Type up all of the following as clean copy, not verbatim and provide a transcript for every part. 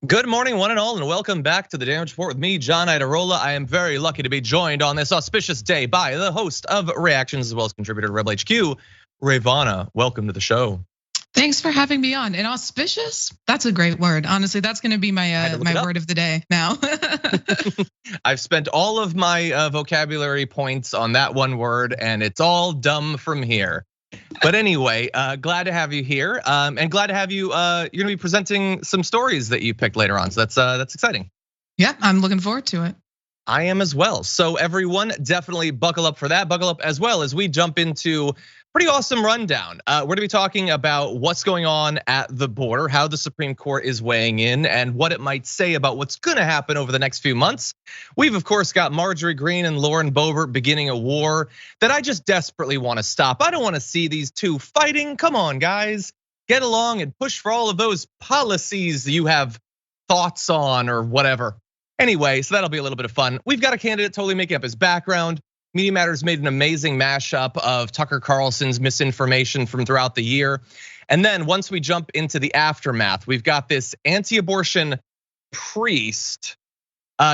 Good morning, one and all, and welcome back to the Damage Report with me, John Idarola. I am very lucky to be joined on this auspicious day by the host of Reactions, as well as contributor to Rebel HQ, Rayyvana. Welcome to the show. Thanks for having me on. And auspicious, that's a great word. Honestly, that's gonna be my word of the day now. I've spent all of my vocabulary points on that one word, and it's all dumb from here. But anyway, glad to have you here, and glad to have you. You're gonna be presenting some stories that you picked later on, so that's exciting. Yeah, I'm looking forward to it. I am as well. So everyone, definitely buckle up for that. Buckle up as well as we jump into pretty awesome rundown. We're gonna be talking about what's going on at the border, how the Supreme Court is weighing in, and what it might say about what's gonna happen over the next few months. We've of course got Marjorie Greene and Boebert beginning a war that I just desperately wanna stop. I don't wanna see these two fighting. Come on, guys, get along and push for all of those policies that you have thoughts on or whatever. Anyway, so that'll be a little bit of fun. We've got a candidate totally making up his background. Media Matters made an amazing mashup of Tucker Carlson's misinformation from throughout the year. And then once we jump into the aftermath, we've got this anti-abortion priest.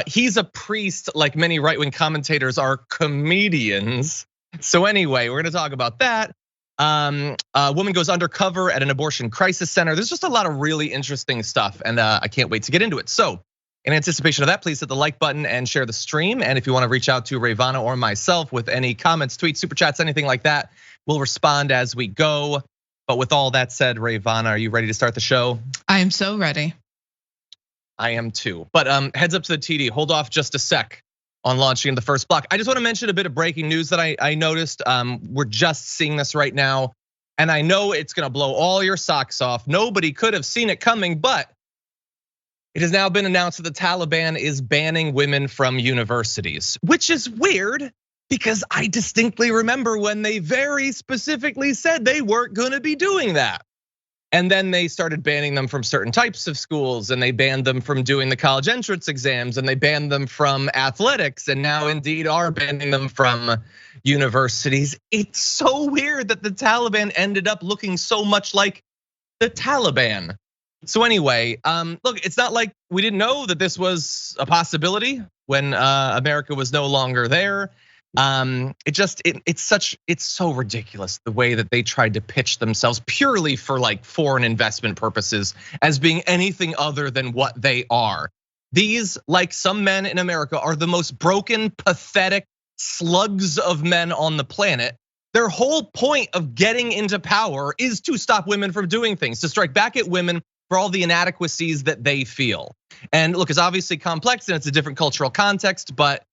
He's a priest like many right-wing commentators are comedians. So anyway, we're gonna talk about that. A woman goes undercover at an abortion crisis center. There's just a lot of really interesting stuff, and I can't wait to get into it. So in anticipation of that, please hit the like button and share the stream. And if you want to reach out to Rayyvana or myself with any comments, tweets, super chats, anything like that, we'll respond as we go. But with all that said, Rayyvana, are you ready to start the show? I am so ready. I am too. But heads up to the TD, hold off just a sec on launching the first block. I just want to mention a bit of breaking news that I noticed. We're just seeing this right now, and I know it's gonna blow all your socks off. Nobody could have seen it coming, but it has now been announced that the Taliban is banning women from universities, which is weird because I distinctly remember when they very specifically said they weren't gonna be doing that. And then they started banning them from certain types of schools, and they banned them from doing the college entrance exams, and they banned them from athletics, and now indeed are banning them from universities. It's so weird that the Taliban ended up looking so much like the Taliban. So anyway, look, it's not like we didn't know that this was a possibility when America was no longer there. It's so ridiculous the way that they tried to pitch themselves purely for like foreign investment purposes as being anything other than what they are. These, like some men in America, are the most broken, pathetic slugs of men on the planet. Their whole point of getting into power is to stop women from doing things, to strike back at women for all the inadequacies that they feel. And look, it's obviously complex and it's a different cultural context, but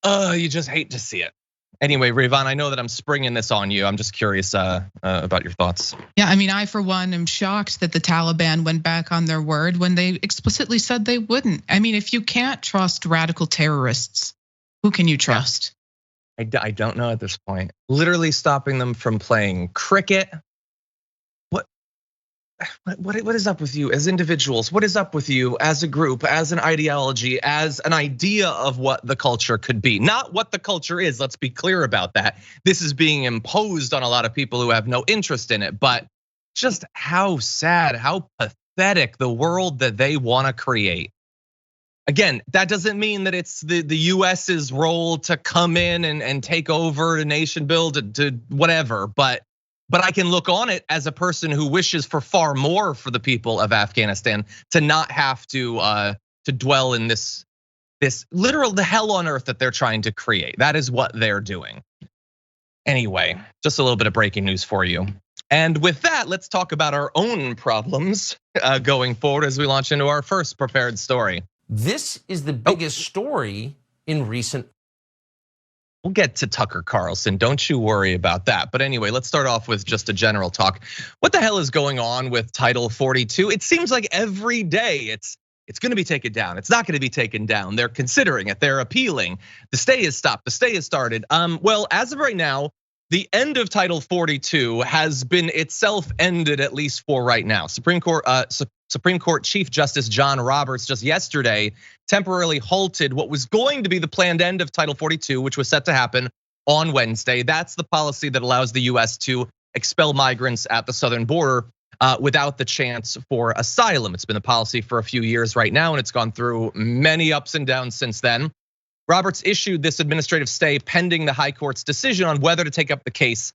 you just hate to see it. Anyway, Rayyvana, I know that I'm springing this on you. I'm just curious about your thoughts. Yeah, I mean, I for one am shocked that the Taliban went back on their word when they explicitly said they wouldn't. I mean, if you can't trust radical terrorists, who can you trust? I don't know at this point. Literally stopping them from playing cricket. What is up with you as individuals? What is up with you as a group, as an ideology, as an idea of what the culture could be? Not what the culture is, let's be clear about that. This is being imposed on a lot of people who have no interest in it, but just how sad, how pathetic the world that they wanna create. Again, that doesn't mean that it's the US's role to come in and take over a nation build to whatever, but I can look on it as a person who wishes for far more for the people of Afghanistan to not have to dwell in this literal the hell on earth that they're trying to create. That is what they're doing. Anyway, just a little bit of breaking news for you. And with that, let's talk about our own problems going forward as we launch into our first prepared story. This is the biggest story in recent. We'll get to Tucker Carlson, don't you worry about that. But anyway, let's start off with just a general talk. What the hell is going on with Title 42? It seems like every day it's gonna be taken down. It's not gonna be taken down. They're considering it, they're appealing. The stay is stopped, the stay is started. Well, as of right now, the end of Title 42 has been itself ended, at least for right now. Supreme Court Chief Justice John Roberts just yesterday temporarily halted what was going to be the planned end of Title 42, which was set to happen on Wednesday. That's the policy that allows the US to expel migrants at the southern border without the chance for asylum. It's been a policy for a few years right now, and it's gone through many ups and downs since then. Roberts issued this administrative stay pending the high court's decision on whether to take up the case,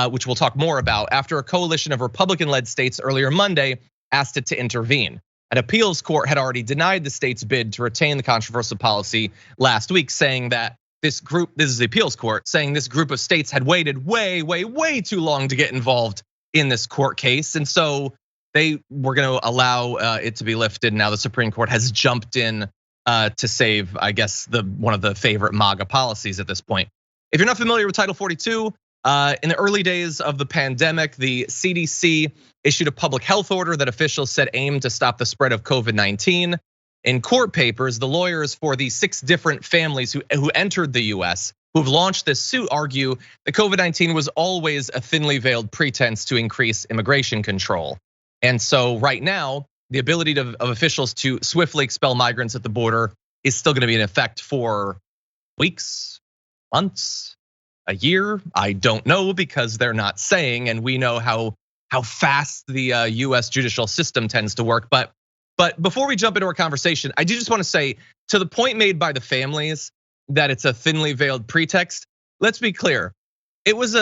which we'll talk more about, after a coalition of Republican-led states earlier Monday asked it to intervene. An appeals court had already denied the state's bid to retain the controversial policy last week, saying that this is the appeals court, saying this group of states had waited way too long to get involved in this court case. And so they were gonna allow it to be lifted. Now the Supreme Court has jumped in to save, I guess, one of the favorite MAGA policies at this point. If you're not familiar with Title 42, in the early days of the pandemic, the CDC issued a public health order that officials said aimed to stop the spread of COVID-19. In court papers, the lawyers for the 6 different families who entered the US, who've launched this suit, argue that COVID-19 was always a thinly veiled pretense to increase immigration control. And so right now, the ability of officials to swiftly expel migrants at the border is still gonna be in effect for weeks, months, a year. I don't know, because they're not saying, and we know how fast the US judicial system tends to work. But before we jump into our conversation, I do just wanna say, to the point made by the families that it's a thinly veiled pretext, let's be clear. It was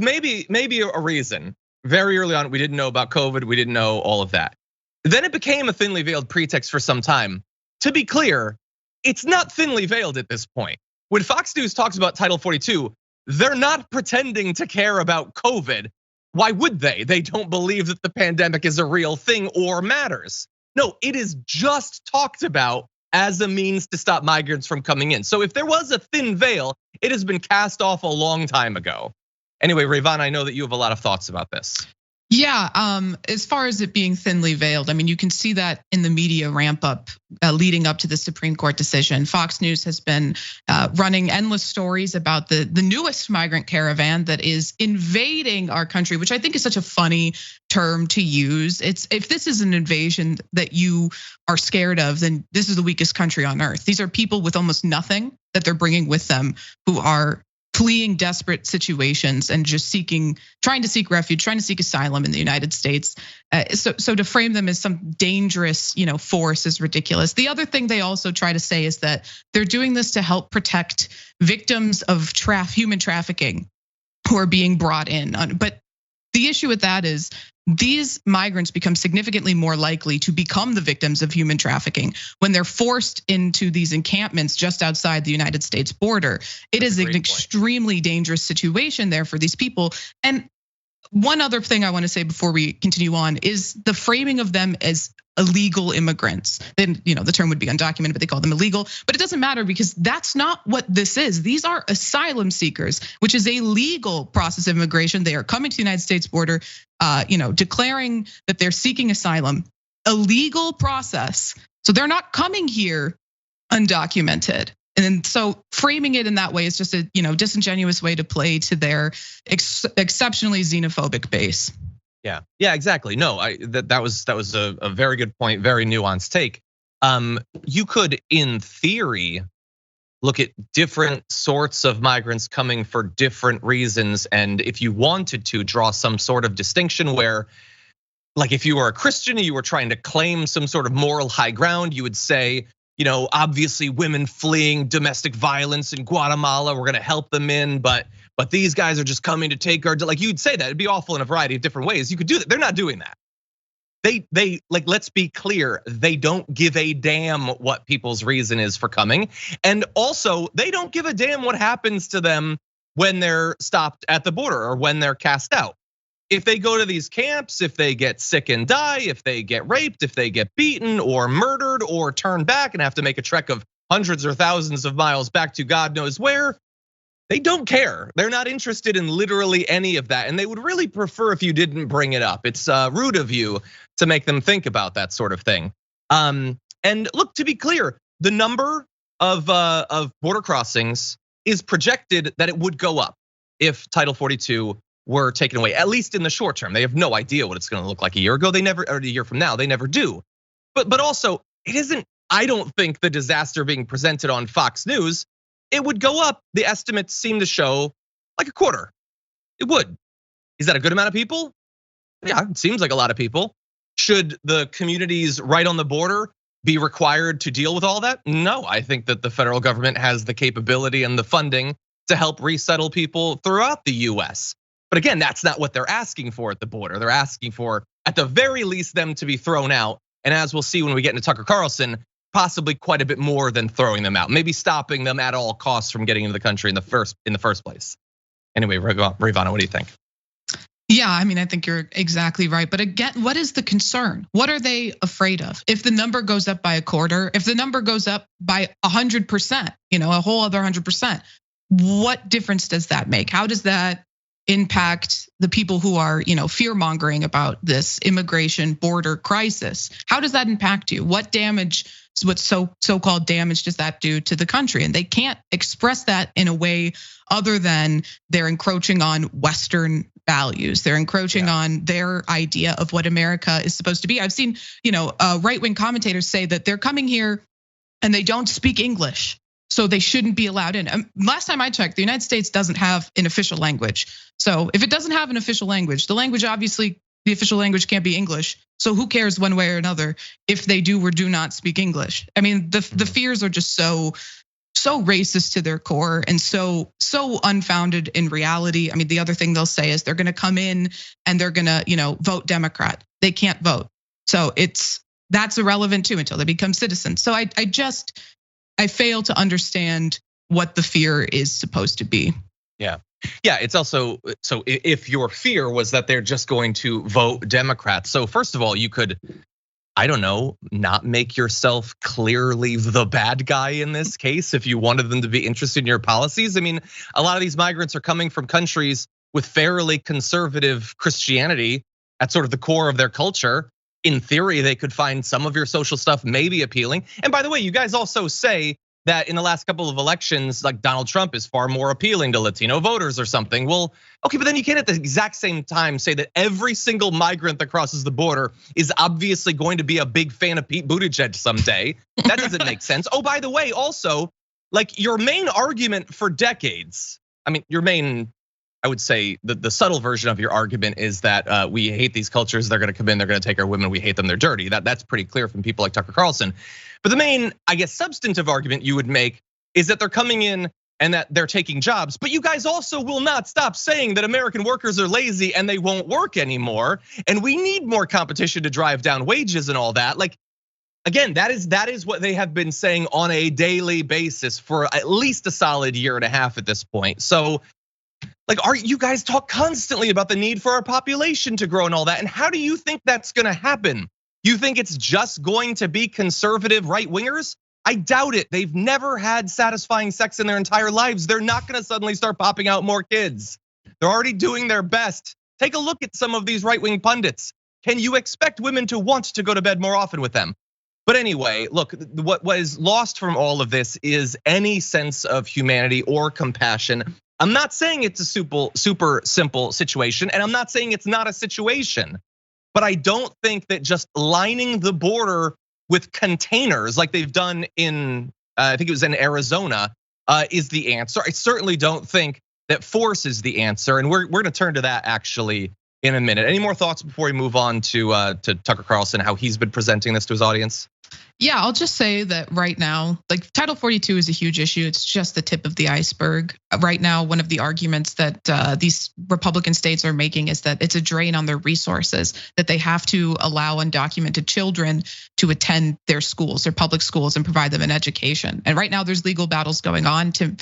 maybe a reason. Very early on, we didn't know about COVID, we didn't know all of that. Then it became a thinly veiled pretext for some time. To be clear, it's not thinly veiled at this point. When Fox News talks about Title 42, they're not pretending to care about COVID. Why would they? They don't believe that the pandemic is a real thing or matters. No, it is just talked about as a means to stop migrants from coming in. So if there was a thin veil, it has been cast off a long time ago. Anyway, Rayyvana, I know that you have a lot of thoughts about this. Yeah, as far as it being thinly veiled, I mean, you can see that in the media ramp up leading up to the Supreme Court decision. Fox News has been running endless stories about the newest migrant caravan that is invading our country, which I think is such a funny term to use. If this is an invasion that you are scared of, then this is the weakest country on earth. These are people with almost nothing that they're bringing with them, who are fleeing desperate situations and just trying to seek refuge, trying to seek asylum in the United States. So to frame them as some dangerous, force is ridiculous. The other thing they also try to say is that they're doing this to help protect victims of human trafficking who are being brought in. But the issue with that is these migrants become significantly more likely to become the victims of human trafficking when they're forced into these encampments just outside the United States border. It is an extremely dangerous situation there for these people. And one other thing I want to say before we continue on is the framing of them as illegal immigrants. Then, the term would be undocumented, but they call them illegal. But it doesn't matter, because that's not what this is. These are asylum seekers, which is a legal process of immigration. They are coming to the United States border, declaring that they're seeking asylum. A legal process. So they're not coming here undocumented. And so framing it in that way is just a disingenuous way to play to their exceptionally xenophobic base. Yeah, exactly. No, that was a very good point, very nuanced take. You could, in theory, look at different sorts of migrants coming for different reasons, and if you wanted to draw some sort of distinction where, like, if you were a Christian and you were trying to claim some sort of moral high ground, you would say, obviously women fleeing domestic violence in Guatemala, we're gonna help them in, but these guys are just coming to take our, like, you'd say that. It'd be awful in a variety of different ways. You could do that. They're not doing that. They like, let's be clear, they don't give a damn what people's reason is for coming. And also, they don't give a damn what happens to them when they're stopped at the border or when they're cast out. If they go to these camps, if they get sick and die, if they get raped, if they get beaten or murdered or turned back and have to make a trek of hundreds or thousands of miles back to God knows where, they don't care. They're not interested in literally any of that. And they would really prefer if you didn't bring it up. It's rude of you to make them think about that sort of thing. And look, to be clear, the number of border crossings is projected that it would go up if Title 42 were taken away, at least in the short term. They have no idea what it's gonna look like a year ago. They never, or a year from now, they never do. But also, it isn't, I don't think, the disaster being presented on Fox News. It would go up. The estimates seem to show like a quarter. It would. Is that a good amount of people? Yeah, it seems like a lot of people. Should the communities right on the border be required to deal with all that? No, I think that the federal government has the capability and the funding to help resettle people throughout the US. But again, that's not what they're asking for at the border. They're asking for, at the very least, them to be thrown out. And as we'll see when we get into Tucker Carlson, possibly quite a bit more than throwing them out, maybe stopping them at all costs from getting into the country in the first place. Anyway, Rayyvana, what do you think? Yeah, I mean, I think you're exactly right. But again, what is the concern? What are they afraid of? If the number goes up by a quarter, if the number goes up by 100%, a whole other 100%, what difference does that make? How does that impact the people who are, fear mongering about this immigration border crisis? How does that impact you? What damage, what so-called damage does that do to the country? And they can't express that in a way other than they're encroaching on Western values. They're encroaching on their idea of what America is supposed to be. I've seen, right-wing commentators say that they're coming here and they don't speak English, so they shouldn't be allowed in. Last time I checked, the United States doesn't have an official language. So if it doesn't have an official language, the official language can't be English. So who cares one way or another if they do or do not speak English? I mean, the fears are just so racist to their core and so unfounded in reality. I mean, the other thing they'll say is they're gonna come in and they're gonna, vote Democrat. They can't vote. So that's irrelevant too until they become citizens. So I fail to understand what the fear is supposed to be. Yeah, it's also, so if your fear was that they're just going to vote Democrats. So first of all, you could, I don't know, not make yourself clearly the bad guy in this case if you wanted them to be interested in your policies. I mean, a lot of these migrants are coming from countries with fairly conservative Christianity at sort of the core of their culture. In theory, they could find some of your social stuff maybe appealing. And by the way, you guys also say that in the last couple of elections, like Donald Trump is far more appealing to Latino voters or something. Well, okay, but then you can't at the exact same time say that every single migrant that crosses the border is obviously going to be a big fan of Pete Buttigieg someday. That doesn't make sense. Oh, by the way, also, like your main argument for decades, I would say the subtle version of your argument is that we hate these cultures. They're gonna come in, they're gonna take our women, we hate them, they're dirty. That's pretty clear from people like Tucker Carlson. But the main, I guess, substantive argument you would make is that they're coming in and that they're taking jobs. But you guys also will not stop saying that American workers are lazy and they won't work anymore. And we need more competition to drive down wages and all that. Like, again, that is what they have been saying on a daily basis for at least a solid year and a half at this point. So, like, you guys talk constantly about the need for our population to grow and all that. And how do you think that's gonna happen? You think it's just going to be conservative right wingers? I doubt it. They've never had satisfying sex in their entire lives. They're not gonna suddenly start popping out more kids. They're already doing their best. Take a look at some of these right wing pundits. Can you expect women to want to go to bed more often with them? But anyway, look, what is lost from all of this is any sense of humanity or compassion. I'm not saying it's a super simple situation, and I'm not saying it's not a situation. But I don't think that just lining the border with containers like they've done in, I think it was in Arizona, is the answer. I certainly don't think that force is the answer. And we're gonna turn to that actually in a minute. Any more thoughts before we move on to Tucker Carlson, how he's been presenting this to his audience? Yeah, I'll just say that right now, like Title 42 is a huge issue. It's just the tip of the iceberg. Right now, one of the arguments that these Republican states are making is that it's a drain on their resources, that they have to allow undocumented children to attend their schools, their public schools, and provide them an education. And right now there's legal battles going on to,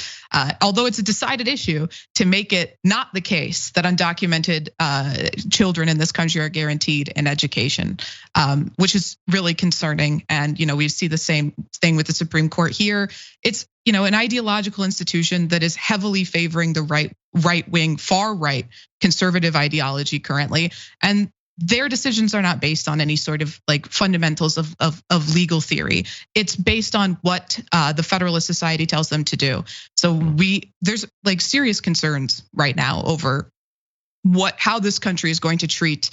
although it's a decided issue, to make it not the case that undocumented children in this country are guaranteed an education, which is really concerning. And we see the same thing with the Supreme Court here. It's an ideological institution that is heavily favoring the right wing, far right conservative ideology currently, and their decisions are not based on any sort of like fundamentals of legal theory. It's based on what the Federalist Society tells them to do. So there's like serious concerns right now over how this country is going to treat,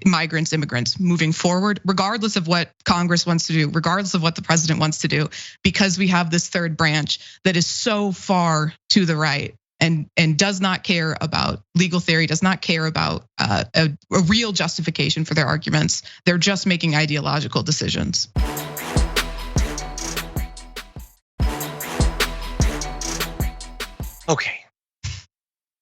migrants, immigrants moving forward, regardless of what Congress wants to do, regardless of what the president wants to do, because we have this third branch that is so far to the right and does not care about legal theory, does not care about a real justification for their arguments. They're just making ideological decisions. Okay.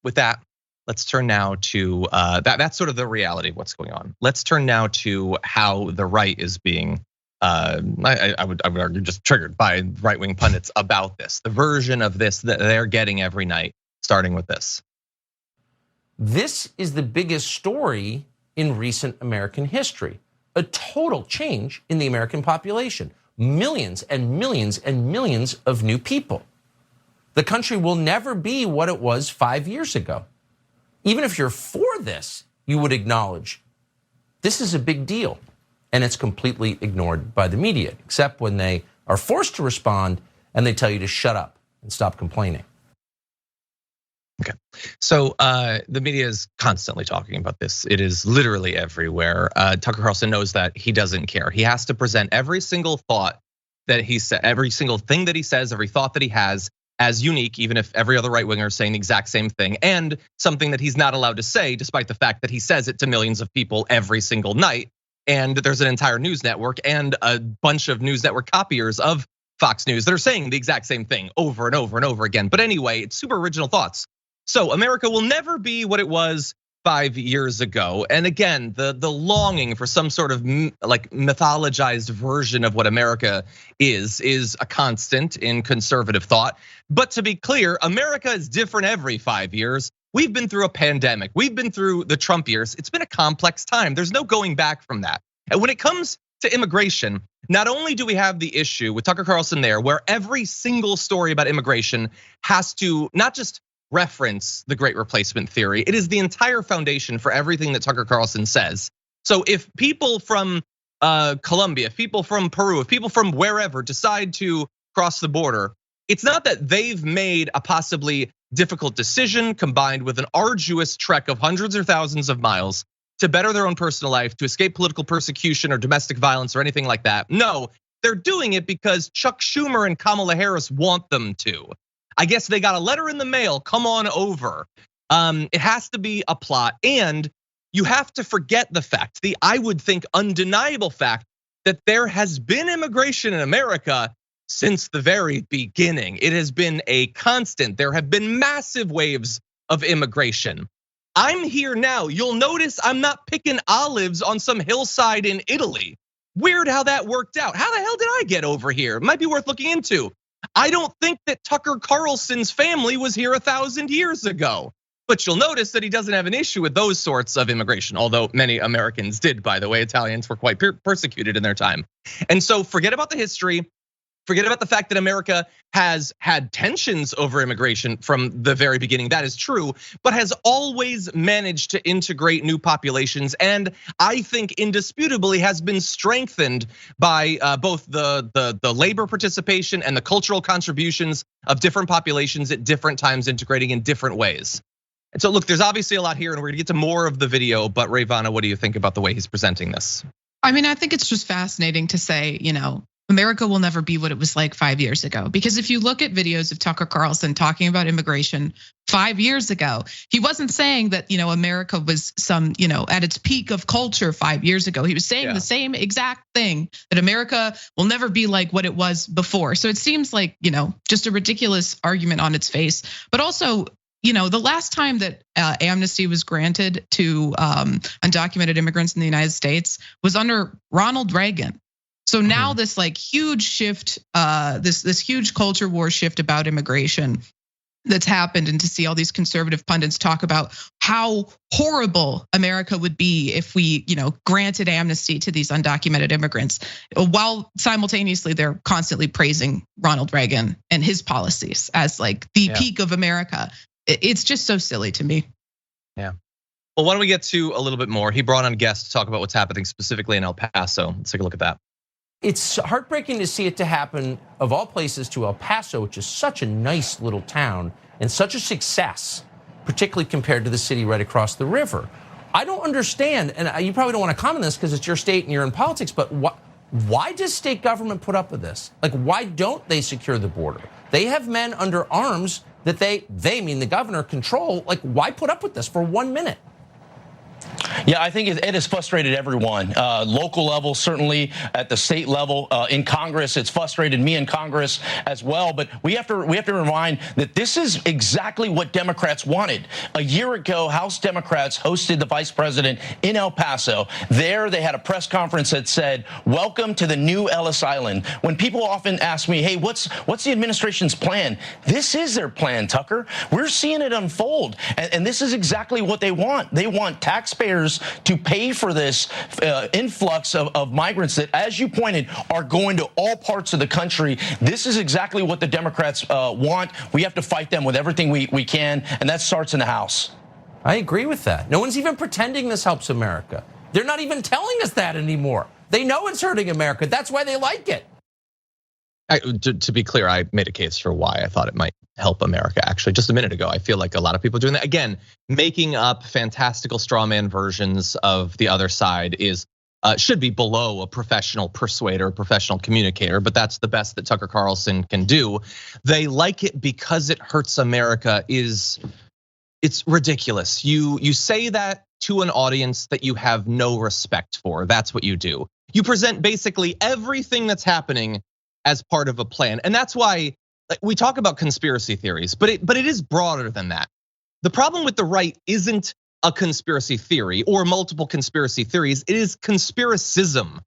With that, let's turn now to that's sort of the reality of what's going on. Let's turn now to how the right is being, I would argue, just triggered by right-wing pundits about this, the version of this that they're getting every night, starting with this. This is the biggest story in recent American history. A total change in the American population. Millions and millions and millions of new people. The country will never be what it was 5 years ago. Even if you're for this, you would acknowledge this is a big deal, and it's completely ignored by the media, except when they are forced to respond and they tell you to shut up and stop complaining. Okay, so the media is constantly talking about this. It is literally everywhere. Tucker Carlson knows that he doesn't care. He has to present every single thought that he said, every single thing that he says, every thought that he has as unique, even if every other right winger is saying the exact same thing, and something that he's not allowed to say, despite the fact that he says it to millions of people every single night. And there's an entire news network and a bunch of news network copiers of Fox News that are saying the exact same thing over and over and over again. But anyway, it's super original thoughts. So America will never be what it was 5 years ago. And again, the longing for some sort of like mythologized version of what America is a constant in conservative thought. But to be clear, America is different every 5 years. We've been through a pandemic. We've been through the Trump years. It's been a complex time. There's no going back from that. And when it comes to immigration, not only do we have the issue with Tucker Carlson there, where every single story about immigration has to not just reference the Great Replacement theory. It is the entire foundation for everything that Tucker Carlson says. So if people from Colombia, if people from Peru, if people from wherever decide to cross the border, it's not that they've made a possibly difficult decision combined with an arduous trek of hundreds or thousands of miles to better their own personal life, to escape political persecution or domestic violence or anything like that. No, they're doing it because Chuck Schumer and Kamala Harris want them to. I guess they got a letter in the mail, come on over. It has to be a plot, and you have to forget the fact, the I would think undeniable fact, that there has been immigration in America since the very beginning. It has been a constant. There have been massive waves of immigration. I'm here now. You'll notice I'm not picking olives on some hillside in Italy. Weird how that worked out. How the hell did I get over here? It might be worth looking into. I don't think that Tucker Carlson's family was here 1,000 years ago. But you'll notice that he doesn't have an issue with those sorts of immigration, although many Americans did, by the way. Italians were quite persecuted in their time. And so forget about the history. Forget about the fact that America has had tensions over immigration from the very beginning. That is true, but has always managed to integrate new populations, and I think indisputably has been strengthened by both the labor participation and the cultural contributions of different populations at different times, integrating in different ways. And so look, there's obviously a lot here, and we're gonna get to more of the video, but Rayyvana, what do you think about the way he's presenting this? I mean, I think it's just fascinating to say, America will never be what it was like 5 years ago. Because if you look at videos of Tucker Carlson talking about immigration 5 years ago, he wasn't saying that, America was some, at its peak of culture 5 years ago. He was saying the same exact thing, that America will never be like what it was before. So it seems like, just a ridiculous argument on its face. But also, the last time that amnesty was granted to undocumented immigrants in the United States was under Ronald Reagan. So now this huge shift, this huge culture war shift about immigration that's happened, and to see all these conservative pundits talk about how horrible America would be if we, granted amnesty to these undocumented immigrants, while simultaneously they're constantly praising Ronald Reagan and his policies as the peak of America. It's just so silly to me. Yeah. Well, why don't we get to a little bit more? He brought on a guest to talk about what's happening specifically in El Paso. Let's take a look at that. It's heartbreaking to see it to happen, of all places, to El Paso, which is such a nice little town and such a success, particularly compared to the city right across the river. I don't understand, and you probably don't want to comment on this because it's your state and you're in politics, but why does state government put up with this? Why don't they secure the border? They have men under arms that they mean the governor, control. Like, why put up with this for 1 minute? Yeah, I think it has frustrated everyone. Local level, certainly at the state level, in Congress, it's frustrated me in Congress as well. But we have to remind that this is exactly what Democrats wanted. A year ago, House Democrats hosted the vice president in El Paso. There, they had a press conference that said, "Welcome to the new Ellis Island." When people often ask me, "Hey, what's the administration's plan?" This is their plan, Tucker. We're seeing it unfold, and this is exactly what they want. They want taxpayers to pay for this influx of migrants that, as you pointed, are going to all parts of the country. This is exactly what the Democrats want. We have to fight them with everything we can, and that starts in the House. I agree with that. No one's even pretending this helps America. They're not even telling us that anymore. They know it's hurting America. That's why they like it. To be clear, I made a case for why I thought it might help America. Actually, just a minute ago, I feel like a lot of people are doing that. Again, making up fantastical straw man versions of the other side should be below a professional persuader, professional communicator, but that's the best that Tucker Carlson can do. They like it because it hurts America. It's ridiculous. You say that to an audience that you have no respect for. That's what you do. You present basically everything that's happening as part of a plan. And that's why we talk about conspiracy theories, but it is broader than that. The problem with the right isn't a conspiracy theory or multiple conspiracy theories. It is conspiracism.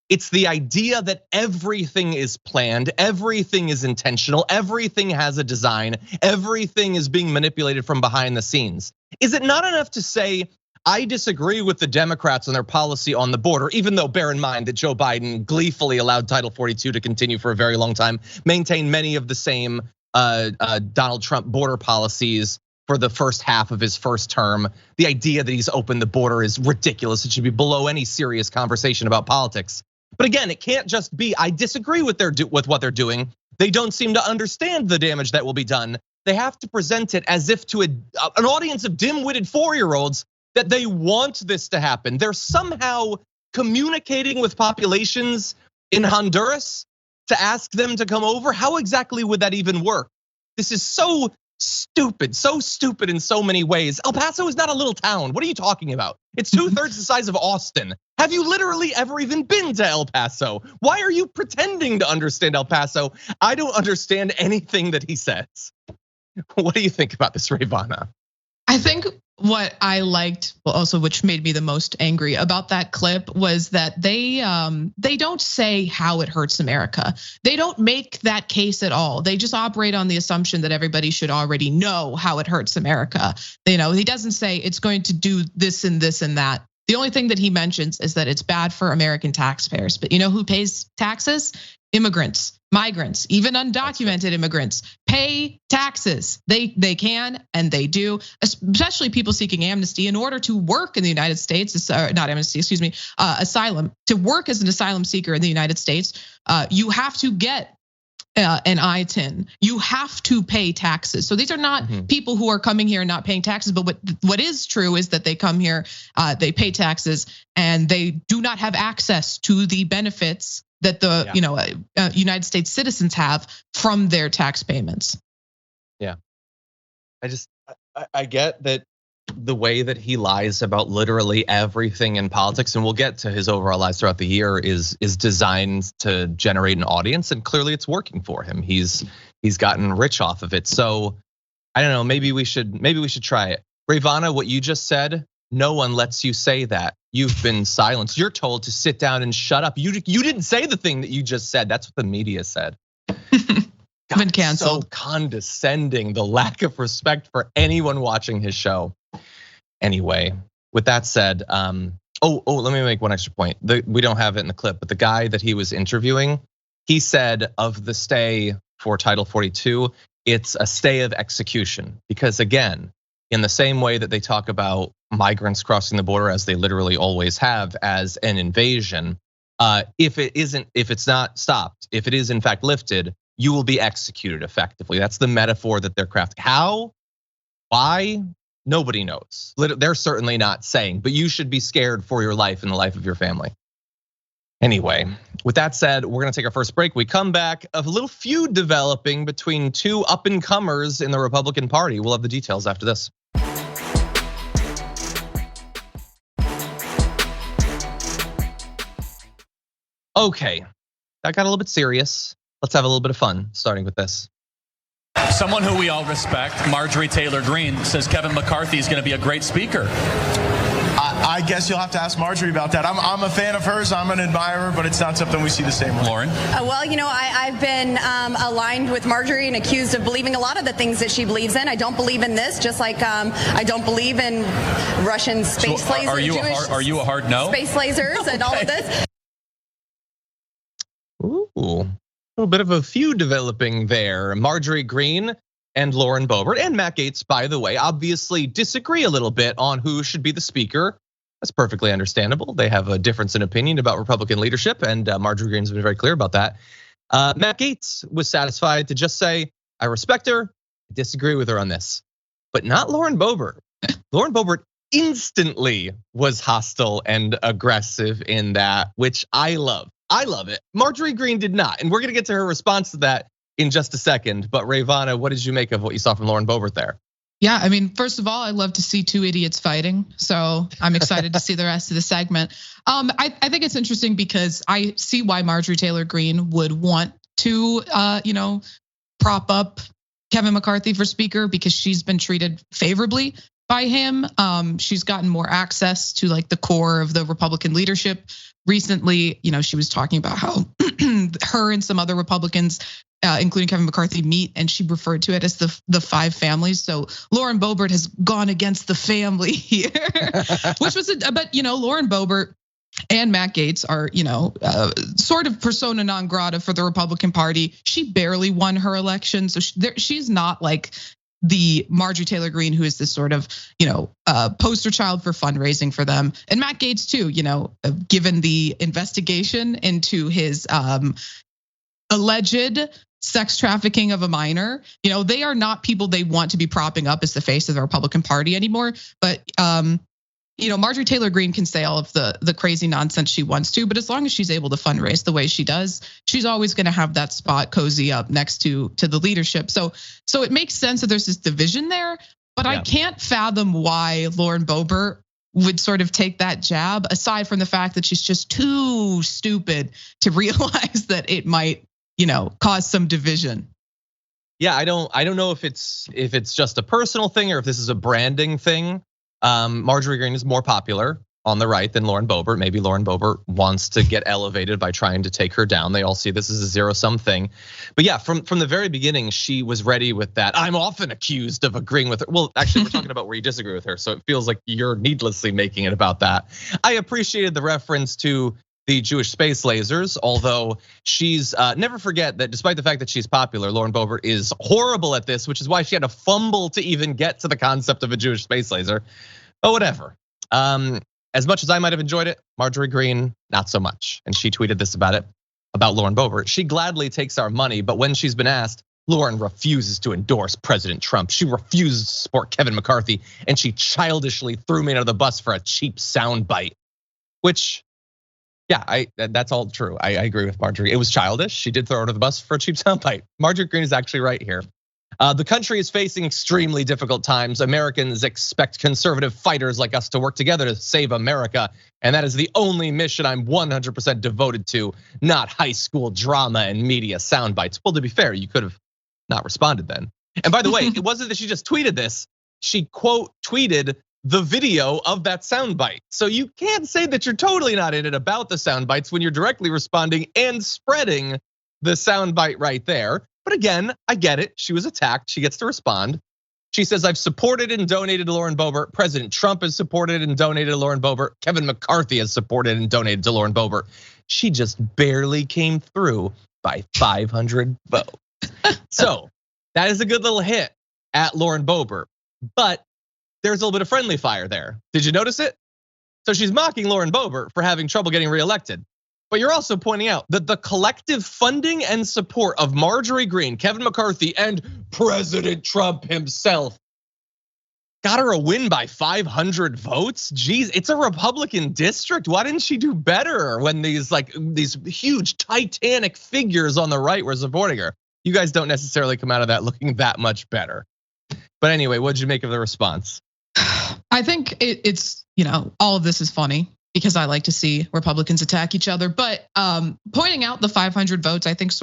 It's the idea that everything is planned, everything is intentional, everything has a design, everything is being manipulated from behind the scenes. Is it not enough to say, I disagree with the Democrats on their policy on the border, even though bear in mind that Joe Biden gleefully allowed Title 42 to continue for a very long time, maintained many of the same Donald Trump border policies for the first half of his first term. The idea that he's opened the border is ridiculous. It should be below any serious conversation about politics. But again, it can't just be, I disagree with what they're doing. They don't seem to understand the damage that will be done. They have to present it as if to an audience of dim-witted 4-year-olds that they want this to happen. They're somehow communicating with populations in Honduras to ask them to come over. How exactly would that even work? This is so stupid in so many ways. El Paso is not a little town. What are you talking about? It's 2/3 the size of Austin. Have you literally ever even been to El Paso? Why are you pretending to understand El Paso? I don't understand anything that he says. What do you think about this, Rayyvana? I think what I liked, also which made me the most angry about that clip, was that they don't say how it hurts America. They don't make that case at all. They just operate on the assumption that everybody should already know how it hurts America. He doesn't say it's going to do this and this and that. The only thing that he mentions is that it's bad for American taxpayers. But you know who pays taxes? Immigrants, migrants, even undocumented immigrants pay taxes. They can and they do, especially people seeking amnesty in order to work in the United States. Not amnesty, excuse me, asylum. To work as an asylum seeker in the United States, you have to get an ITIN. You have to pay taxes. So these are not people who are coming here and not paying taxes. But what is true is that they come here, they pay taxes, and they do not have access to the benefits that the United States citizens have from their tax payments. Yeah, I get that the way that he lies about literally everything in politics, and we'll get to his overall lies throughout the year, is designed to generate an audience, and clearly it's working for him. He's gotten rich off of it. So I don't know. Maybe we should try it. Rayyvana, what you just said, no one lets you say that. You've been silenced. You're told to sit down and shut up. You didn't say the thing that you just said. That's what the media said. Been canceled. So condescending, the lack of respect for anyone watching his show. Anyway, with that said, let me make one extra point. We don't have it in the clip, but the guy that he was interviewing, he said of the stay for Title 42, it's a stay of execution. Because again, in the same way that they talk about migrants crossing the border, as they literally always have, as an invasion, if it's not stopped, if it is in fact lifted, you will be executed effectively. That's the metaphor that they're crafting. How? Why? Nobody knows. They're certainly not saying, but you should be scared for your life and the life of your family. Anyway, with that said, we're gonna take our first break. We come back, a little feud developing between two up and comers in the Republican Party. We'll have the details after this. Okay, that got a little bit serious. Let's have a little bit of fun, starting with this. Someone who we all respect, Marjorie Taylor Greene, says Kevin McCarthy is going to be a great speaker. I guess you'll have to ask Marjorie about that. I'm a fan of hers. I'm an admirer, but it's not something we see the same way. Lauren? Well, I've been aligned with Marjorie and accused of believing a lot of the things that she believes in. I don't believe in this, just like I don't believe in Russian space lasers. Are you a hard no? Space lasers and all of this. Ooh, a little bit of a feud developing there. Marjorie Greene and Lauren Boebert and Matt Gaetz, by the way, obviously disagree a little bit on who should be the speaker. That's perfectly understandable. They have a difference in opinion about Republican leadership, and Marjorie Greene's been very clear about that. Matt Gaetz was satisfied to just say, I respect her, I disagree with her on this, but not Lauren Boebert. Lauren Boebert instantly was hostile and aggressive in that, which I love. I love it. Marjorie Greene did not, and we're gonna get to her response to that in just a second. But Rayyvana, what did you make of what you saw from Lauren Boebert there? Yeah, I mean, first of all, I love to see two idiots fighting, so I'm excited to see the rest of the segment. I think it's interesting because I see why Marjorie Taylor Greene would want to, prop up Kevin McCarthy for speaker, because she's been treated favorably by him. She's gotten more access to like the core of the Republican leadership. Recently, she was talking about how her and some other Republicans, including Kevin McCarthy, meet, and she referred to it as the five families. So Lauren Boebert has gone against the family here, which was but Lauren Boebert and Matt Gaetz are, sort of persona non grata for the Republican Party. She barely won her election, so she's not like the Marjorie Taylor Greene, who is this sort of, poster child for fundraising for them. And Matt Gaetz too, given the investigation into his alleged sex trafficking of a minor, they are not people they want to be propping up as the face of the Republican Party anymore. But Marjorie Taylor Greene can say all of the crazy nonsense she wants to, but as long as she's able to fundraise the way she does, she's always going to have that spot cozy up next to the leadership. So it makes sense that there's this division there, but yeah. I can't fathom why Lauren Boebert would sort of take that jab, aside from the fact that she's just too stupid to realize that it might, cause some division. Yeah, I don't know if it's just a personal thing or if this is a branding thing. Marjorie Greene is more popular on the right than Lauren Boebert. Maybe Lauren Boebert wants to get elevated by trying to take her down. They all see this as a zero-sum thing. But yeah, from the very beginning, she was ready with that. I'm often accused of agreeing with her. Well, actually, we're talking about where you disagree with her, so it feels like you're needlessly making it about that. I appreciated the reference to the Jewish space lasers, although she's never forget that despite the fact that she's popular, Lauren Boebert is horrible at this, which is why she had to fumble to even get to the concept of a Jewish space laser. But whatever. As much as I might have enjoyed it, Marjorie Greene, not so much. And she tweeted this about Lauren Boebert. She gladly takes our money, but when she's been asked, Lauren refuses to endorse President Trump. She refuses to support Kevin McCarthy, and she childishly threw me under the bus for a cheap soundbite. Which, yeah, that's all true. I agree with Marjorie. It was childish. She did throw her under the bus for a cheap soundbite. Marjorie Greene is actually right here. The country is facing extremely difficult times. Americans expect conservative fighters like us to work together to save America. And that is the only mission I'm 100% devoted to, not high school drama and media soundbites. Well, to be fair, you could have not responded then. And by the way, it wasn't that she just tweeted this. She quote tweeted the video of that soundbite. So you can't say that you're totally not in it about the soundbites when you're directly responding and spreading the soundbite right there. But again, I get it. She was attacked. She gets to respond. She says, I've supported and donated to Lauren Boebert. President Trump has supported and donated to Lauren Boebert. Kevin McCarthy has supported and donated to Lauren Boebert. She just barely came through by 500 votes. So that is a good little hit at Lauren Boebert. But there's a little bit of friendly fire there. Did you notice it? So she's mocking Lauren Boebert for having trouble getting reelected. But you're also pointing out that the collective funding and support of Marjorie Greene, Kevin McCarthy, and President Trump himself got her a win by 500 votes. Geez, it's a Republican district. Why didn't she do better when these huge titanic figures on the right were supporting her? You guys don't necessarily come out of that looking that much better. But anyway, what'd you make of the response? I think it's, all of this is funny because I like to see Republicans attack each other. But pointing out the 500 votes, I think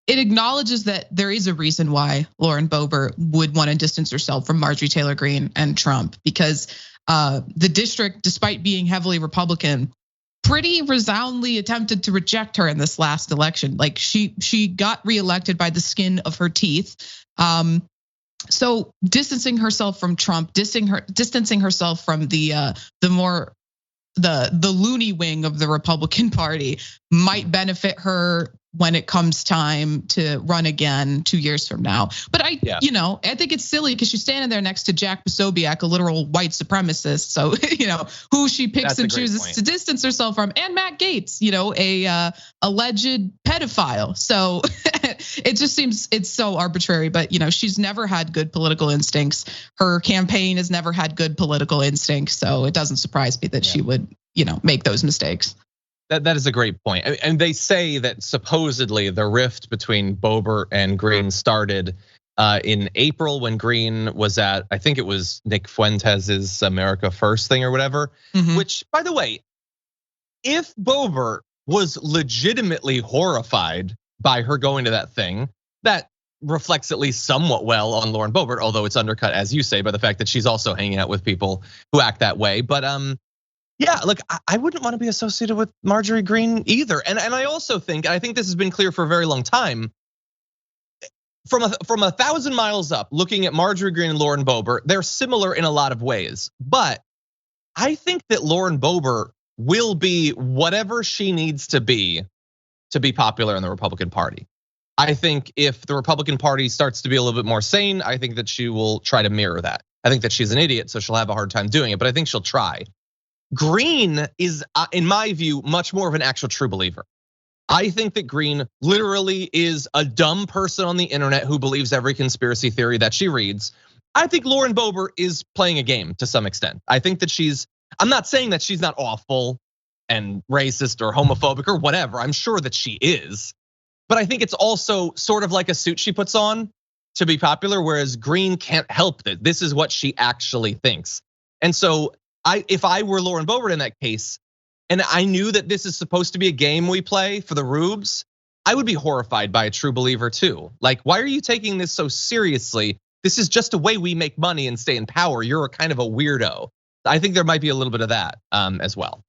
it acknowledges that there is a reason why Lauren Boebert would want to distance herself from Marjorie Taylor Greene and Trump, because the district, despite being heavily Republican, pretty resoundingly attempted to reject her in this last election. Like she got reelected by the skin of her teeth. So distancing herself from Trump, distancing herself from the loony wing of the Republican Party might benefit her when it comes time to run again 2 years from now. But I think it's silly because she's standing there next to Jack Posobiec, a literal white supremacist. So, who she picks and chooses to distance herself from, and Matt Gaetz, a alleged pedophile. So it just seems it's so arbitrary, but she's never had good political instincts. Her campaign has never had good political instincts. So it doesn't surprise me that she would, make those mistakes. That is a great point. And they say that supposedly the rift between Boebert and Greene started in April when Greene was at, I think it was Nick Fuentes' America First thing or whatever, which, by the way, if Boebert was legitimately horrified by her going to that thing, that reflects at least somewhat well on Lauren Boebert, although it's undercut, as you say, by the fact that she's also hanging out with people who act that way. But yeah, look, I wouldn't want to be associated with Marjorie Greene either. And I also think, and I think this has been clear for a very long time, from 1,000 miles up, looking at Marjorie Greene and Lauren Boebert, they're similar in a lot of ways. But I think that Lauren Boebert will be whatever she needs to be popular in the Republican Party. I think if the Republican Party starts to be a little bit more sane, I think that she will try to mirror that. I think that she's an idiot, so she'll have a hard time doing it, but I think she'll try. Greene is, in my view, much more of an actual true believer. I think that Greene literally is a dumb person on the internet who believes every conspiracy theory that she reads. I think Lauren Boebert is playing a game to some extent. I think that I'm not saying that she's not awful and racist or homophobic or whatever. I'm sure that she is. But I think it's also sort of like a suit she puts on to be popular, whereas Greene can't help it. This is what she actually thinks. And so if I were Lauren Boebert in that case, and I knew that this is supposed to be a game we play for the rubes, I would be horrified by a true believer too. Like, why are you taking this so seriously? This is just a way we make money and stay in power. You're a kind of a weirdo. I think there might be a little bit of that as well.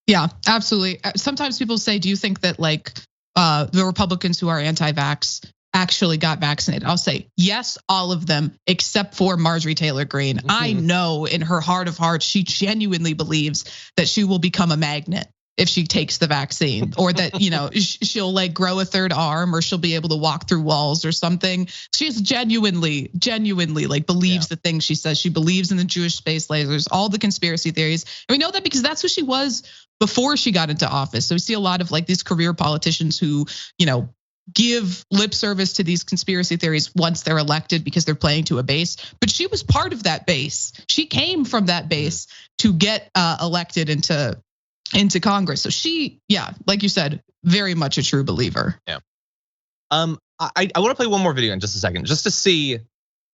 Yeah, absolutely. Sometimes people say, do you think that the Republicans who are anti-vax actually got vaccinated? I'll say yes, all of them, except for Marjorie Taylor Greene. I know in her heart of hearts, she genuinely believes that she will become a magnet if she takes the vaccine, or that, she'll grow a third arm, or she'll be able to walk through walls or something. She's genuinely believes the things she says. She believes in the Jewish space lasers, all the conspiracy theories. And we know that because that's who she was before she got into office. So we see a lot of these career politicians who, give lip service to these conspiracy theories once they're elected because they're playing to a base. But she was part of that base. She came from that base to get elected into Congress. So she, like you said, very much a true believer. Yeah. I want to play one more video in just a second, just to see.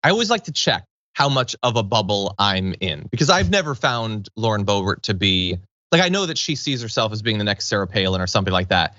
I always like to check how much of a bubble I'm in, because I've never found Lauren Boebert to be I know that she sees herself as being the next Sarah Palin or something like that.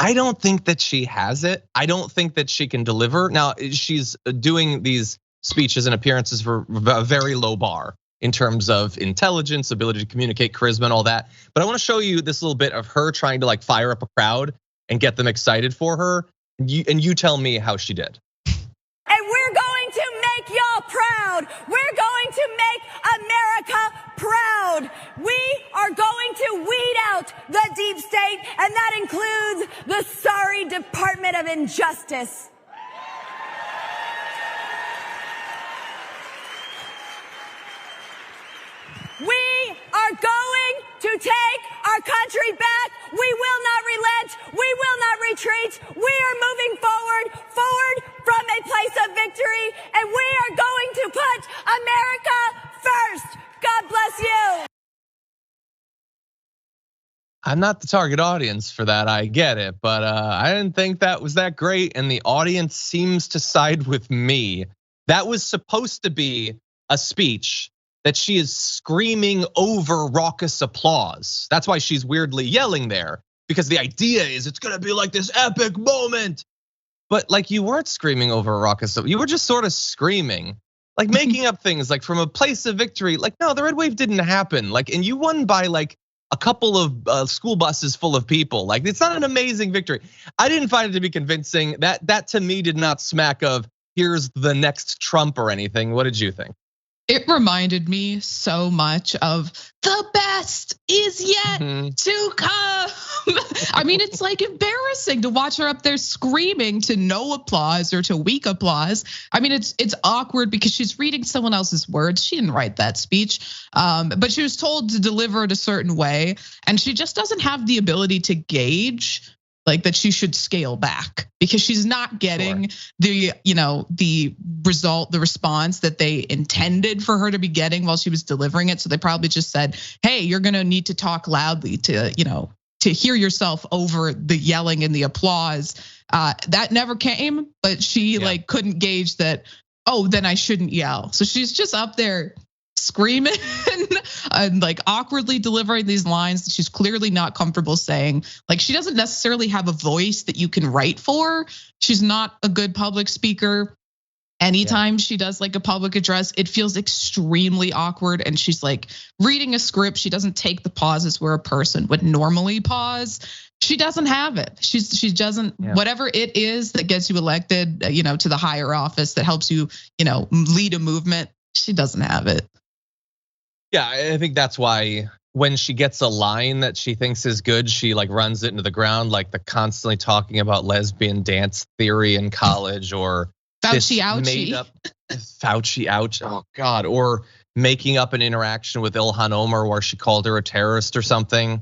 I don't think that she has it. I don't think that she can deliver. Now, she's doing these speeches and appearances for a very low bar in terms of intelligence, ability to communicate, charisma, and all that. But I want to show you this little bit of her trying to fire up a crowd and get them excited for her. And you tell me how she did. And we're going to make y'all proud. We're going to make America proud. We are going to weed out the deep state, and that includes the sorry Department of Injustice. We are going to take our country back. We will not relent. We will not retreat. We are moving forward from a place of victory, and we are going to put America first. God bless you. I'm not the target audience for that, I get it, but I didn't think that was that great, and the audience seems to side with me. That was supposed to be a speech that she is screaming over raucous applause. That's why she's weirdly yelling there, because the idea is it's gonna be like this epic moment. But like, you weren't screaming over raucous, you were just sort of screaming, like making up things like from a place of victory. Like, no, the red wave didn't happen. Like, and you won by like a couple of school buses full of people. Like, it's not an amazing victory. I didn't find it to be convincing. That to me did not smack of here's the next Trump or anything. What did you think? It reminded me so much of the best is yet to come. I mean, it's like embarrassing to watch her up there screaming to no applause or to weak applause. I mean, it's awkward because she's reading someone else's words. She didn't write that speech, but she was told to deliver it a certain way, and she just doesn't have the ability to gauge like that she should scale back because she's not getting the result, the response that they intended for her to be getting while she was delivering it. So they probably just said, hey, you're gonna need to talk loudly to hear yourself over the yelling and the applause. That never came, but she like couldn't gauge that, oh, then I shouldn't yell. So she's just up there screaming and like awkwardly delivering these lines that she's clearly not comfortable saying. Like, she doesn't necessarily have a voice that you can write for. She's not a good public speaker. Anytime she does like a public address, it feels extremely awkward, and she's like reading a script. She doesn't take the pauses where a person would normally pause. She doesn't have it. She doesn't, whatever it is that gets you elected, to the higher office that helps you, lead a movement. She doesn't have it. Yeah, I think that's why when she gets a line that she thinks is good, she like runs it into the ground, like the constantly talking about lesbian dance theory in college, or Fauci ouchie. Fauci ouch. Oh God. Or making up an interaction with Ilhan Omar where she called her a terrorist or something.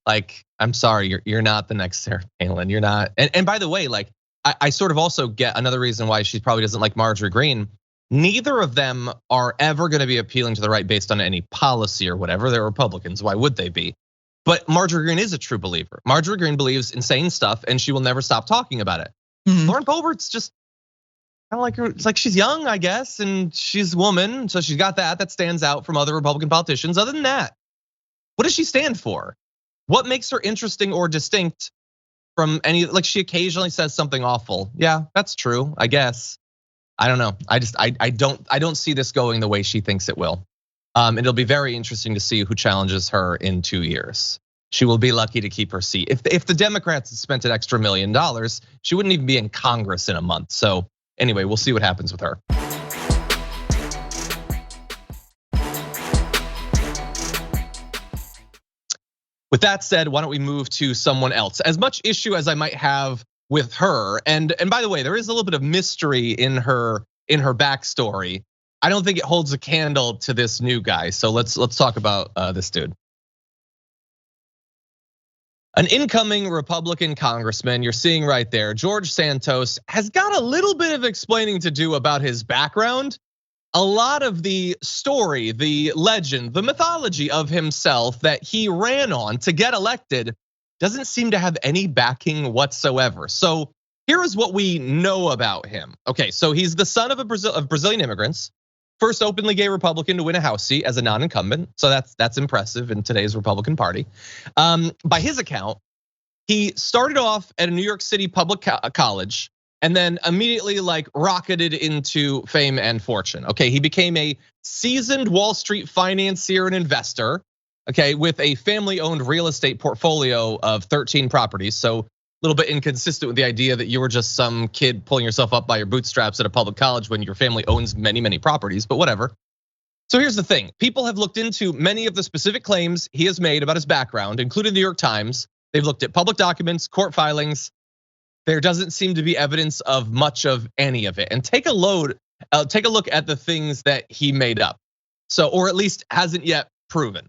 Like, I'm sorry, you're not the next Sarah Palin. You're not. And by the way, like I sort of also get another reason why she probably doesn't like Marjorie Greene. Neither of them are ever gonna be appealing to the right based on any policy or whatever. They're Republicans, why would they be? But Marjorie Greene is a true believer. Marjorie Greene believes insane stuff and she will never stop talking about it. Lauren Boebert's just kind of like her, it's like she's young, I guess, and she's a woman, so she's got that stands out from other Republican politicians. Other than that, what does she stand for? What makes her interesting or distinct from any, like she occasionally says something awful. Yeah, that's true, I guess. I don't know. I don't see this going the way she thinks it will. And it'll be very interesting to see who challenges her in 2 years. She will be lucky to keep her seat. If the Democrats had spent an extra $1 million, she wouldn't even be in Congress in a month. So anyway, we'll see what happens with her. With that said, why don't we move to someone else? As much issue as I might have with her, and by the way, there is a little bit of mystery in her backstory. I don't think it holds a candle to this new guy. So let's talk about this dude. An incoming Republican congressman, you're seeing right there, George Santos, has got a little bit of explaining to do about his background. A lot of the story, the legend, the mythology of himself that he ran on to get elected doesn't seem to have any backing whatsoever. So here is what we know about him. Okay, so he's the son of Brazilian immigrants, first openly gay Republican to win a House seat as a non-incumbent. So that's impressive in today's Republican Party. By his account, he started off at a New York City public college and then immediately like rocketed into fame and fortune. Okay, he became a seasoned Wall Street financier and investor, okay, with a family-owned real estate portfolio of 13 properties. So a little bit inconsistent with the idea that you were just some kid pulling yourself up by your bootstraps at a public college when your family owns many, many properties, but whatever. So here's the thing. People have looked into many of the specific claims he has made about his background, including the New York Times. They've looked at public documents, court filings. There doesn't seem to be evidence of much of any of it. And take a look at the things that he made up. So, or at least hasn't yet proven.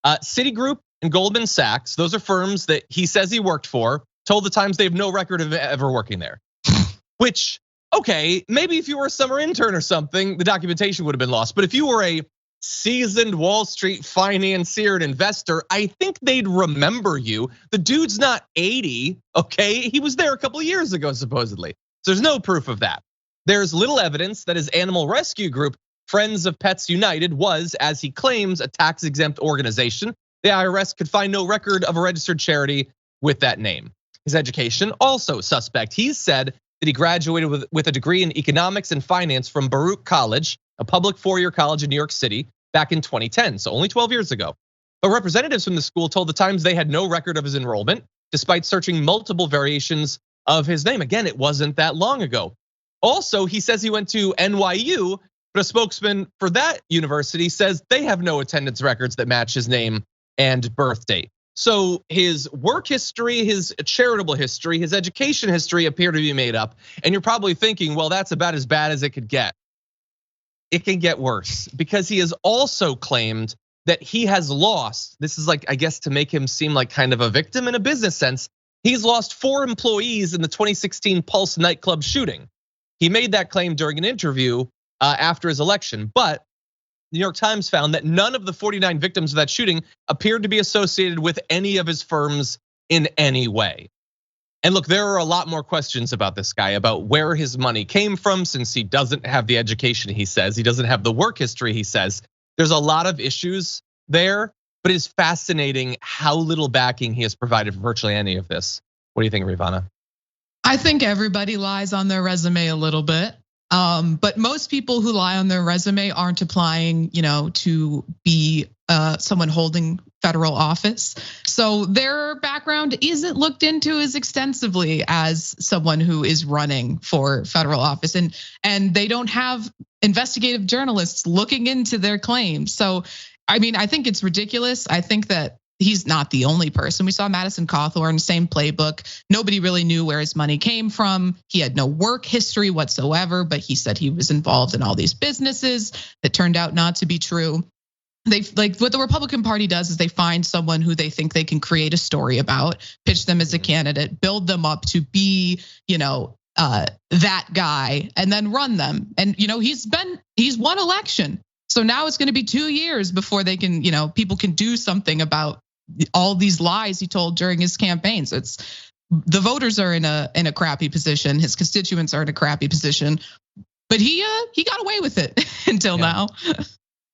Citigroup and Goldman Sachs, those are firms that he says he worked for, told the Times they have no record of ever working there. Which okay, maybe if you were a summer intern or something, the documentation would have been lost. But if you were a seasoned Wall Street financier and investor, I think they'd remember you. The dude's not 80, okay? He was there a couple of years ago, supposedly. So there's no proof of that. There's little evidence that his animal rescue group, Friends of Pets United, was, as he claims, a tax-exempt organization. The IRS could find no record of a registered charity with that name. His education, also suspect. He said that he graduated with a degree in economics and finance from Baruch College, a public four-year college in New York City, back in 2010, so only 12 years ago. But representatives from the school told the Times they had no record of his enrollment, despite searching multiple variations of his name. Again, it wasn't that long ago. Also, he says he went to NYU, but a spokesman for that university says they have no attendance records that match his name and birth date. So his work history, his charitable history, his education history appear to be made up. And you're probably thinking, well, that's about as bad as it could get. It can get worse because he has also claimed that he has lost. This is like, I guess, to make him seem like kind of a victim in a business sense. He's lost 4 employees in the 2016 Pulse nightclub shooting. He made that claim during an interview after his election, but the New York Times found that none of the 49 victims of that shooting appeared to be associated with any of his firms in any way. And look, there are a lot more questions about this guy, about where his money came from, since he doesn't have the education he says, he doesn't have the work history he says. There's a lot of issues there, but it's fascinating how little backing he has provided for virtually any of this. What do you think, Rayyvana? I think everybody lies on their resume a little bit. But most people who lie on their resume aren't applying, to be someone holding federal office. So their background isn't looked into as extensively as someone who is running for federal office. And they don't have investigative journalists looking into their claims. So, I mean, I think it's ridiculous. I think that he's not the only person. We saw Madison Cawthorn, same playbook. Nobody really knew where his money came from. He had no work history whatsoever, but he said he was involved in all these businesses that turned out not to be true. They like what the Republican Party does is they find someone who they think they can create a story about, pitch them as a candidate, build them up to be, that guy, and then run them. And he's won election. So now it's going to be 2 years before they can, people can do something about all these lies he told during his campaign. So the voters are in a crappy position. His constituents are in a crappy position, but he got away with it until now.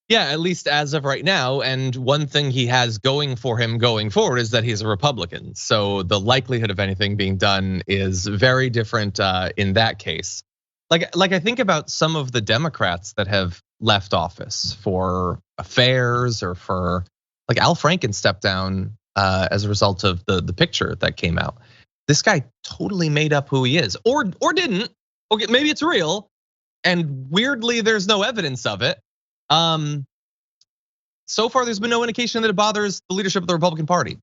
Yeah, at least as of right now. And one thing he has going for him going forward is that he's a Republican. So the likelihood of anything being done is very different in that case. Like I think about some of the Democrats that have left office for affairs or for, like, Al Franken stepped down as a result of the picture that came out. This guy totally made up who he is, or didn't. Okay, maybe it's real, and weirdly there's no evidence of it. So far there's been no indication that it bothers the leadership of the Republican Party,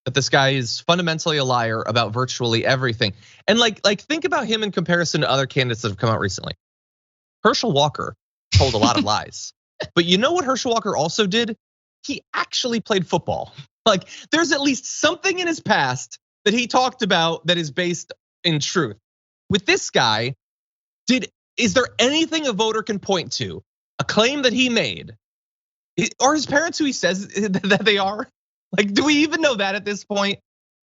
that this guy is fundamentally a liar about virtually everything. And like think about him in comparison to other candidates that have come out recently. Herschel Walker told a lot of lies. But you know what Herschel Walker also did? He actually played football. Like, there's at least something in his past that he talked about that is based in truth. With this guy, is there anything a voter can point to, a claim that he made? Are his parents who he says that they are? Like, do we even know that at this point?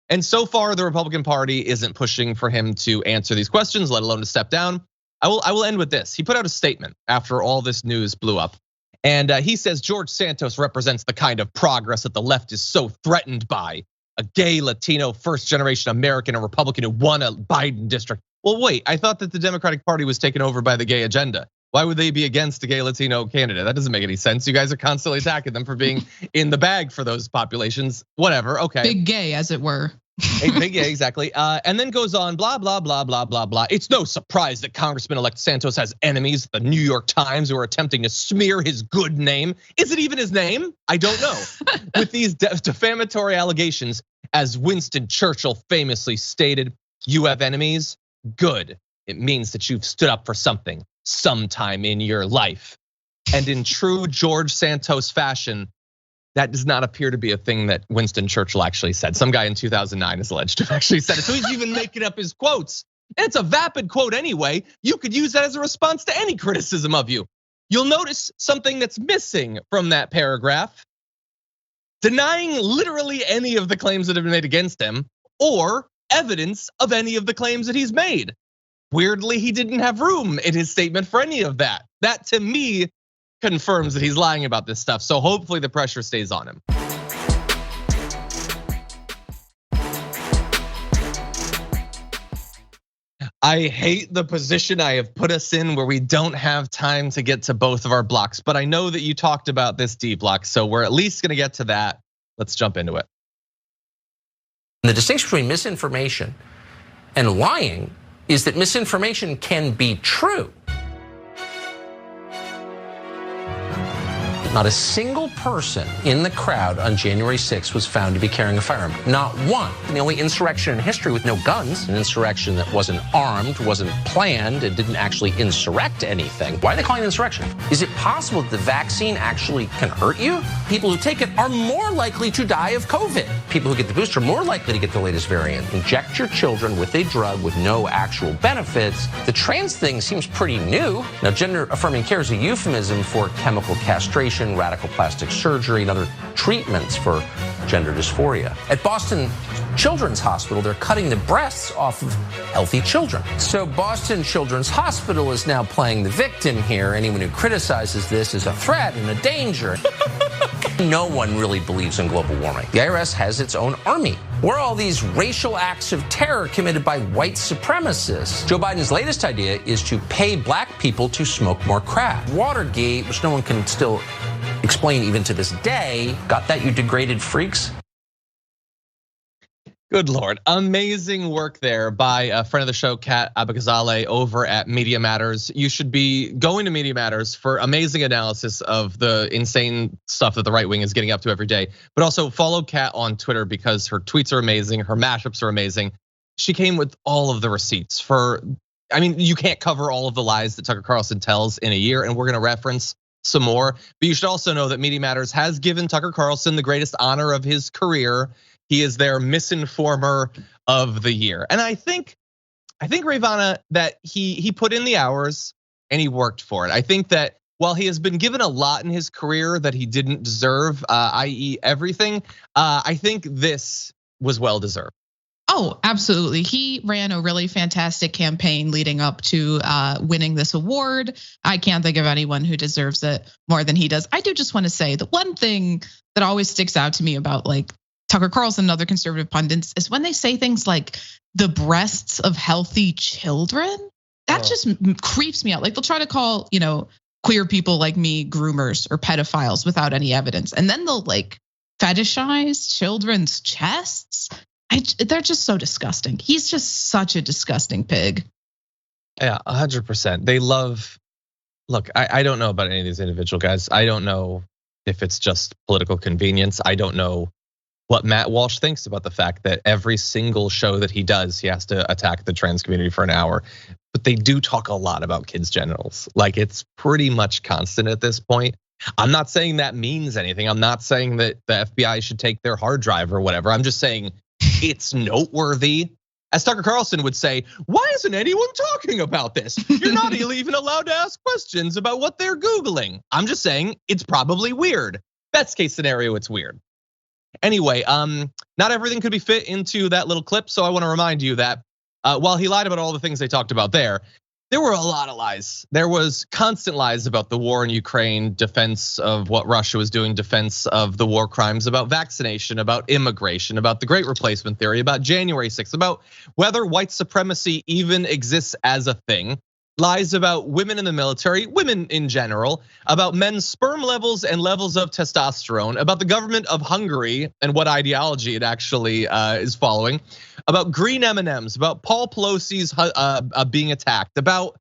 And so far, the Republican Party isn't pushing for him to answer these questions, let alone to step down. I will end with this. He put out a statement after all this news blew up. And he says George Santos represents the kind of progress that the left is so threatened by. A gay, Latino, first-generation American, a Republican who won a Biden district. Well, wait, I thought that the Democratic Party was taken over by the gay agenda. Why would they be against a gay Latino candidate? That doesn't make any sense. You guys are constantly attacking them for being in the bag for those populations. Whatever, okay. Big gay, as it were. Big gay, exactly. And then goes on, blah, blah, blah, blah, blah, blah. It's no surprise that Congressman-elect Santos has enemies, the New York Times, who are attempting to smear his good name. Is it even his name? I don't know. With these defamatory allegations, as Winston Churchill famously stated, you have enemies? Good. It means that you've stood up for something sometime in your life. And in true George Santos fashion, that does not appear to be a thing that Winston Churchill actually said. Some guy in 2009 is alleged to have actually said it. So he's even making up his quotes. And it's a vapid quote anyway. You could use that as a response to any criticism of you. You'll notice something that's missing from that paragraph. Denying literally any of the claims that have been made against him or evidence of any of the claims that he's made. Weirdly, he didn't have room in his statement for any of that. That to me confirms that he's lying about this stuff. So hopefully the pressure stays on him. I hate the position I have put us in where we don't have time to get to both of our blocks, but I know that you talked about this D block, so we're at least gonna get to that. Let's jump into it. The distinction between misinformation and lying is that misinformation can be true. Not a single person in the crowd on January 6th was found to be carrying a firearm. Not one. The only insurrection in history with no guns, an insurrection that wasn't armed, wasn't planned, and didn't actually insurrect anything. Why are they calling it insurrection? Is it possible that the vaccine actually can hurt you? People who take it are more likely to die of COVID. People who get the booster are more likely to get the latest variant. Inject your children with a drug with no actual benefits. The trans thing seems pretty new. Now, gender-affirming care is a euphemism for chemical castration, radical plastic surgery, and other treatments for gender dysphoria. At Boston Children's Hospital, they're cutting the breasts off of healthy children. So Boston Children's Hospital is now playing the victim here. Anyone who criticizes this is a threat and a danger. No one really believes in global warming. The IRS has its own army. Where are all these racial acts of terror committed by white supremacists? Joe Biden's latest idea is to pay black people to smoke more crack. Watergate, which no one can still explain even to this day, got that, you degraded freaks? Good Lord, amazing work there by a friend of the show, Kat Abughazalet over at Media Matters. You should be going to Media Matters for amazing analysis of the insane stuff that the right wing is getting up to every day. But also follow Kat on Twitter because her tweets are amazing, her mashups are amazing. She came with all of the receipts for, I mean, you can't cover all of the lies that Tucker Carlson tells in a year, and we're gonna reference some more. But you should also know that Media Matters has given Tucker Carlson the greatest honor of his career. He is their misinformer of the year. And I think Rayyvana, that he put in the hours and he worked for it. I think that while he has been given a lot in his career that he didn't deserve, i.e. everything, I think this was well deserved. Oh, absolutely. He ran a really fantastic campaign leading up to winning this award. I can't think of anyone who deserves it more than he does. I do just want to say the one thing that always sticks out to me about like Tucker Carlson and other conservative pundits is when they say things like the breasts of healthy children. That just creeps me out. Like they'll try to call, queer people like me groomers or pedophiles without any evidence. And then they'll like fetishize children's chests. They're just so disgusting. He's just such a disgusting pig. Yeah, 100%. They love, look, I don't know about any of these individual guys. I don't know if it's just political convenience. I don't know what Matt Walsh thinks about the fact that every single show that he does, he has to attack the trans community for an hour. But they do talk a lot about kids' genitals. Like it's pretty much constant at this point. I'm not saying that means anything. I'm not saying that the FBI should take their hard drive or whatever. I'm just saying it's noteworthy. As Tucker Carlson would say, why isn't anyone talking about this? You're not even allowed to ask questions about what they're Googling. I'm just saying it's probably weird. Best case scenario, it's weird. Anyway, not everything could be fit into that little clip. So I want to remind you that while he lied about all the things they talked about there were a lot of lies. There was constant lies about the war in Ukraine, defense of what Russia was doing, defense of the war crimes, about vaccination, about immigration, about the Great Replacement Theory, about January 6th, about whether white supremacy even exists as a thing. Lies about women in the military, women in general, about men's sperm levels and levels of testosterone, about the government of Hungary and what ideology it actually is following, about green M&Ms, about Paul Pelosi's being attacked, about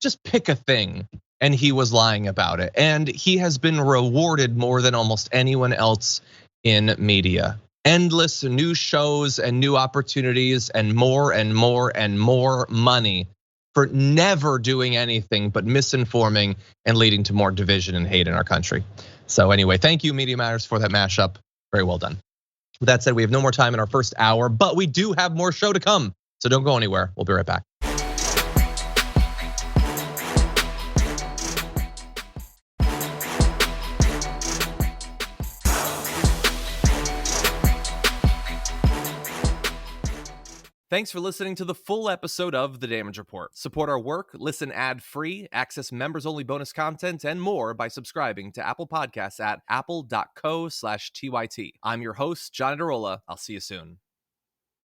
just pick a thing, and he was lying about it. And he has been rewarded more than almost anyone else in media. Endless new shows and new opportunities and more and more and more money for never doing anything but misinforming and leading to more division and hate in our country. So anyway, thank you Media Matters for that mashup. Very well done. With that said, we have no more time in our first hour, but we do have more show to come. So don't go anywhere. We'll be right back. Thanks for listening to the full episode of The Damage Report. Support our work, listen ad-free, access members-only bonus content, and more by subscribing to Apple Podcasts at apple.co/TYT. I'm your host, John Adarola. I'll see you soon.